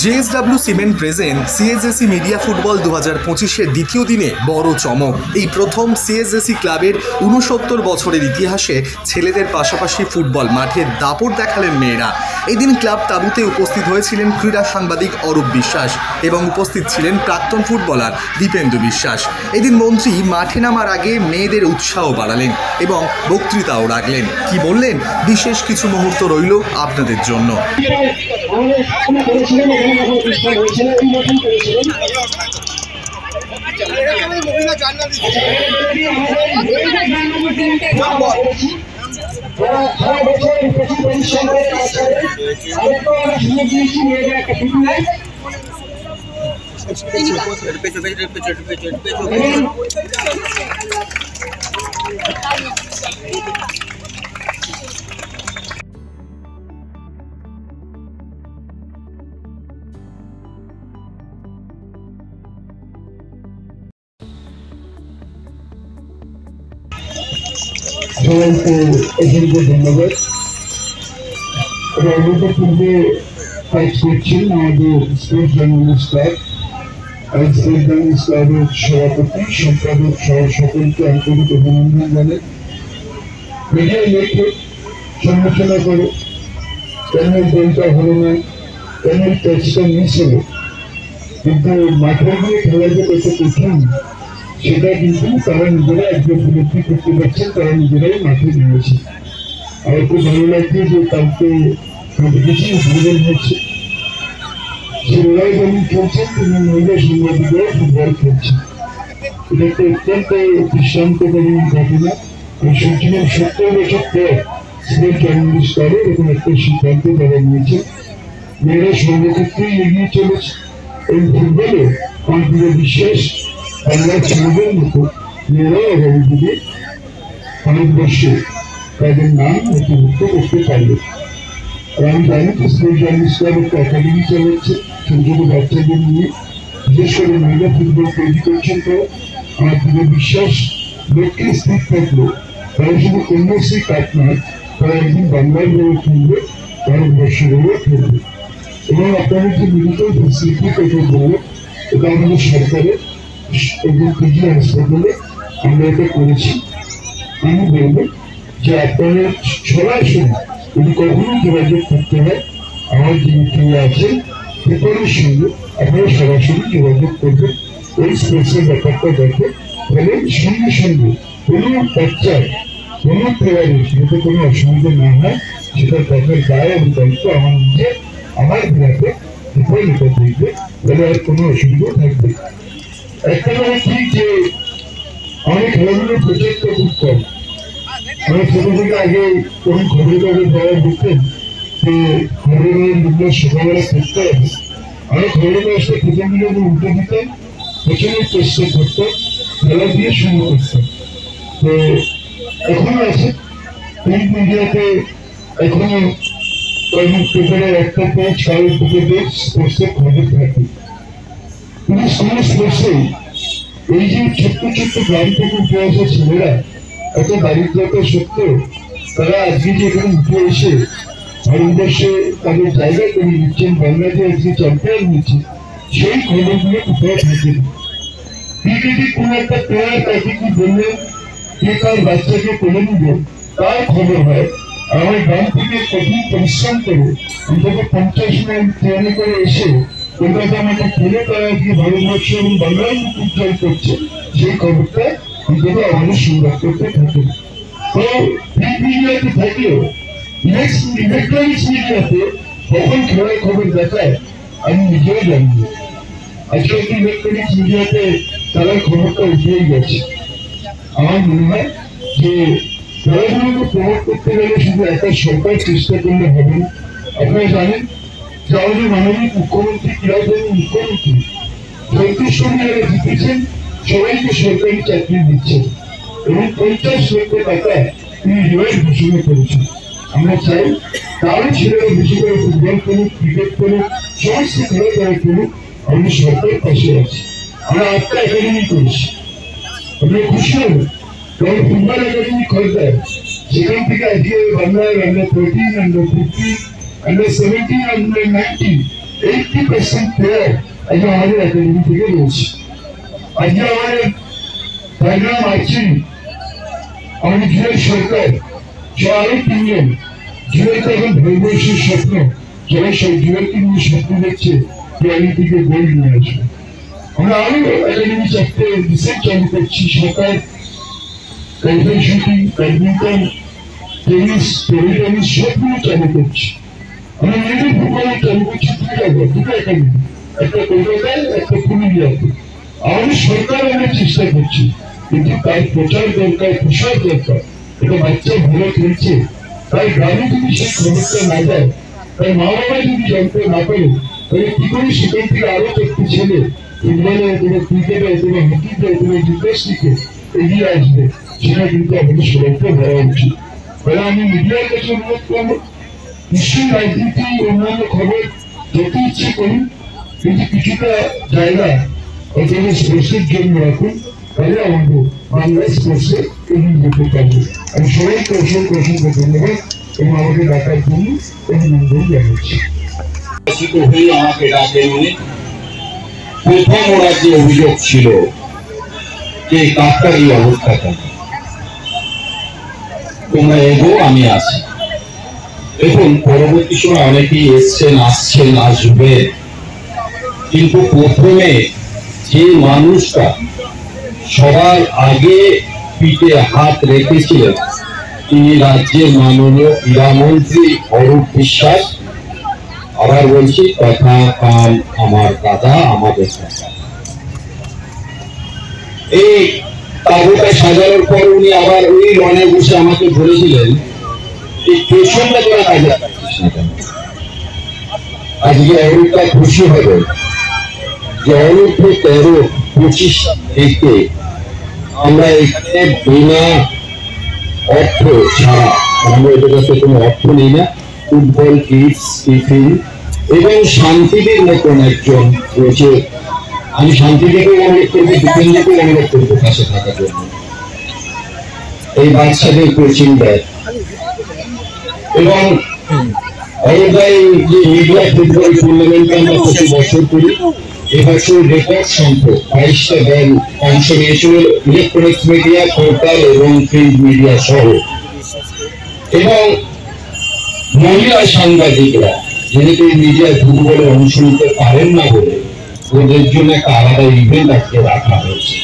JSW cement present CSAC media football 2025-এর দ্বিতীয় দিনে বড় চমক। এই প্রথম সিএসএসি ক্লাবের 69 বছরের ইতিহাসে ছেলেদের পাশাপাশি ফুটবল মাঠে দাপট দেখালেন মেয়েরা। এদিন ক্লাব তাঁবুতে উপস্থিত হয়েছিলেন ক্রীড়া সাংবাদিক অরূপ বিশ্বাস এবং উপস্থিত ছিলেন প্রাক্তন ফুটবলার দীপেন্দু বিশ্বাস। এদিন মন্ত্রী মাঠে নামার আগে মেয়েদের উৎসাহ বাড়ালেন এবং বক্তৃতাও রাখলেন। কি বললেন, বিশেষ কিছু মুহূর্ত রইল আপনাদের জন্য। সবাইকে অসংখ্য ধন্যবাদ। আমাদের পূর্বে কাজ করছেন আমাদের sports journalist club, sports journalist ক্লাবের সভাপতি সম্পাদক সহ সকলকে আন্তরিক অভিনন্দন জানাই। মিডিয়া লেখক সমালোচনা করে কেন দলটা হলো না, কেন ক্যাচটা মিস হলো, কিন্তু মাঠে গিয়ে খেলা যে কত কঠিন সেটা কিন্তু তারা নিজেরা একজন উপলব্ধি করতে পারছেন, তারা নিজেরাই মাঠে নেমেছে। আমার খুব ভালো লাগছে যে কালকে কম্পিটিশন উদ্বোধন হচ্ছে, ছেলেরাই যেমন খেলছেন তিনি মহিলা সাংবাদিকরাও ফুটবল খেলছেন। এটা একটা অত্যন্ত দৃষ্টান্তকারী ঘটনা। আমি শুনছিলাম 70 বছর পর স্পোর্টস জার্নালিস্ট করে এরকম একটা সিদ্ধান্ত তারা নিয়েছে। মেয়েরা সর্বক্ষেত্রেই এগিয়ে চলেছে এই ফুটবলে। আমার প্রিয় বিশ্বাস বাংলার ছেলেদের মতো মেয়েরাও আগামী দিনে ভারতবর্ষে তাদের নাম নথিভুক্ত করতে পারবে। আর আমি জানি যে স্পোর্টস জার্নালিস্ট ক্লাব একটা একাডেমি চালাচ্ছে ছোট ছোট বাচ্চাদের নিয়ে, বিশেষ করে মহিলা ফুটবল তৈরি করছেন। তো আমার প্রিয় বিশ্বাস লোককে স্থির থাকলো তারা শুধু কন্যাশ্রী কাপ নয়, তারা একদিন বাংলার হয়ে খেলবে, ভারতবর্ষের হয়ে খেলবে। এবং আপনাদের যে মেডিকেল ফেসিলিটি কথা বললো, এটা আমাদের সরকারের একজন পিজি হাসপাতালে আমরা এটা করেছি। আমি বলবো যে আপনারা সরাসরি যদি কখনো যোগাযোগ করতে হয়, আমার যে মিত্ররা আছেন পেপারের সঙ্গে আপনারা সরাসরি যোগাযোগ করবেন। ওই স্পোর্টসের ব্যাপারটা দেখে ফলে সঙ্গে সঙ্গে কোনো বাচ্চার কোনো প্লেয়ারের যাতে কোনো অসুবিধা না হয় সেটার দেখার দায় এবং দায়িত্ব আমার নিজের, আমার বিরাটে পেপার এটা দেখবে, ফলে আর কোনো অসুবিধা থাকবে। একটা কথা ঠিক যে অনেক খেলাধুলোর প্রচেষ্টা খুব কম। আমরা ছোট থেকে আগে কোন খবরের কাগজ যারা দেখতেন যে খবরের কাগজ সকালবেলা পড়তে হবে, আমরা খবরের কাগজটা প্রথম দিনে উল্টে দিতাম, প্রথমে চেষ্টা করতাম, খেলা দিয়ে শুরু করতাম। তো এখনো আছে প্রিন্ট মিডিয়াতে, এখনো পেপারে একটা পেজ কারোর দুটো পেজ স্পোর্টসের খবর থাকে। কিন্তু স্পোর্টসে এই যে ছোট্ট ছোট্ট গ্রাম থেকে উঠে আসা ছেলেরা এত দারিদ্রতা সত্ত্বেও তারা আজকে যে এখানে উঠে এসে ভারতবর্ষে তাদের জায়গা করে নিচ্ছেন, বাংলাদেশে আজকে চ্যাম্পিয়ন নিচ্ছে, সেই খবরগুলো কোথাও থাকে না। ক্রিকেটে কোনো একটা প্লেয়ার তাকে কি বললেন কে তার বাচ্চাকে তুলে নিবে তার খবর হয়। আমার গ্রাম থেকে কঠিন পরিশ্রম করে অন্তত 50 মাইল ট্রেনে করে এসে কলকাতা আমাকে ফেলে তারা আজকে ভারতবর্ষ এবং বাংলার মুখ উজ্জ্বল করছে, সেই খবরটা অন্তত আমাদের সংবাদ করতে থাকে। তো প্রিন্ট মিডিয়াতে থাকলেও ইলেকট্রনিক্স মিডিয়াতে কখন খেলার খবর দেখায় আমি নিজেও জানি না। আজকে ইলেকট্রনিক্স মিডিয়াতে খেলার খবরটা উঠেই গেছে। আমার মনে হয় যে খেলাধুলোকে প্রমোট করতে গেলে শুধু একটা সরকার চেষ্টা করলে হবে না। আপনারা জানেন যে আমাদের মাননীয় মুখ্যমন্ত্রী ক্রীড়াপ্রেমী মুখ্যমন্ত্রী 34 জায়গায় জিতেছেন, সবাইকে সরকারি চাকরি দিচ্ছেন এবং 50 লক্ষ টাকা তিনি রিওয়ার্ড ঘোষণা করেছেন। আমরা চাই তারও ছেলেরা বেশি করে ফুটবল খেলুক, ক্রিকেট খেলুক, সমস্ত খেলা তারা খেলুক, আমাদের সরকার পাশে আছে। আমরা 8টা একাডেমি করেছি, আমরা খুশি হব। কারণ ফুটবল একাডেমি খোঁজদার সেখান থেকে আজকে বাংলার under 13, under 15, under 17, under 19 80% player আজকে আমাদের একাডেমি থেকে রয়েছে। আজকে আমাদের ডায়গ্রাম আছেন আমাদের জুয়েল সরকার, আরো 3 জন জুয়েল তো এখন ভারতবর্ষের স্বপ্ন, যারা সব জুয়েলকে নিয়ে স্বপ্ন দেখছে থেকে গোল্ড নিয়ে আসবে। আমরা আরো একাডেমি 4টে রিসেন্ট চালু করছি, সরকার rifle shooting, badminton, tennis, table tennis সবগুলো চালু করছি। আমরা মেয়েদের ফুটবলে চালু করছি 2 একাডেমি, একটা কলকাতায়, একটা পুরুলিয়াতে। আমাদের সরকার আমরা চেষ্টা করছি, কিন্তু তার প্রচার দরকার, প্রসার দরকার। এটা বাচ্চা ভালো খেলছে, তাই গ্রামে যদি সেই খবরটা না যায়, তাই মা বাবা যদি জানতে না পারে, তাহলে কি করে সেখান থেকে আরো 4টে ছেলে ফুটবলে অথবা ক্রিকেটে অথবা হকিতে অথবা জিমন্যাস্টিকে এগিয়ে আসবে, সেটা কিন্তু আমাদের সবাইকে বলা উচিত। তাহলে আমি মিডিয়ার কাছে অনুরোধ করবো, নিশ্চয়ই রাজনীতি অন্যান্য খবর যত ইচ্ছে করুন, কিন্তু কিছুটা জায়গা অথবা স্পোর্টসের জন্য রাখুন, তাহলে আমাদের বাংলা স্পোর্টসে এগিয়ে যেতে পারবো। আমি সবাইকে অসংখ্য অসংখ্য ধন্যবাদ এবং আমাকে ডাকার জন্য অভিনন্দন জানাচ্ছি। আমাকে ডাকেনি। প্রথম ওরা যে অভিযোগ ছিল যে কাকার এই অবস্থা কেন, তোমরা এগো আমি আছি। দেখুন, পরবর্তী সময় অনেকেই এসছেন, আসছেন, আসবে, কিন্তু প্রথমে যে মানুষটা সবার আগে পিঠে হাত রেখেছিলেন তিনি রাজ্যের মাননীয় ক্রীড়ামন্ত্রী অরূপ বিশ্বাস। আবার বলছি, কথা কাম আমার দাদা, আমাদের দাদা। এই তাবুটা সাজানোর পর উনি আবার ওই লনে বসে আমাকে বলেছিলেন, এই পেছনটা তোরা কাজে রাখছিস না কেন? আজকে অরূপটা খুশি হবে যে অরূপ 13-25 থেকে আমরা এখানে বিনা অর্থ ছাড়া, আমরা এদের কাছে কোনো অর্থ নেই না, ফুটবল কিটস, টিফিন এবং শান্তিদের মতন একজন রয়েছে। আমি শান্তিদেরকেও অনুরোধ করবো, দীপেন্দ্রকেও অনুরোধ করবো পাশে থাকার জন্য। এই বাচ্চাদের কোচিং দেয় এবং অরূপদাই যে মিডিয়া ফুটবল টুর্নামেন্টে আমরা প্রতি বছর করি, এবছর রেকর্ড সংখ্যক 22টা দল অংশ নিয়েছিল, ইলেকট্রনিক্স মিডিয়া, পোর্টাল এবং প্রিন্ট মিডিয়া সহ। এবং মহিলা সাংবাদিকরা যেহেতু মিডিয়ায় ফুটবলে অংশ নিতে পারেন না বলে ওদের জন্য একটা আলাদা ইভেন্ট আজকে রাখা হয়েছে।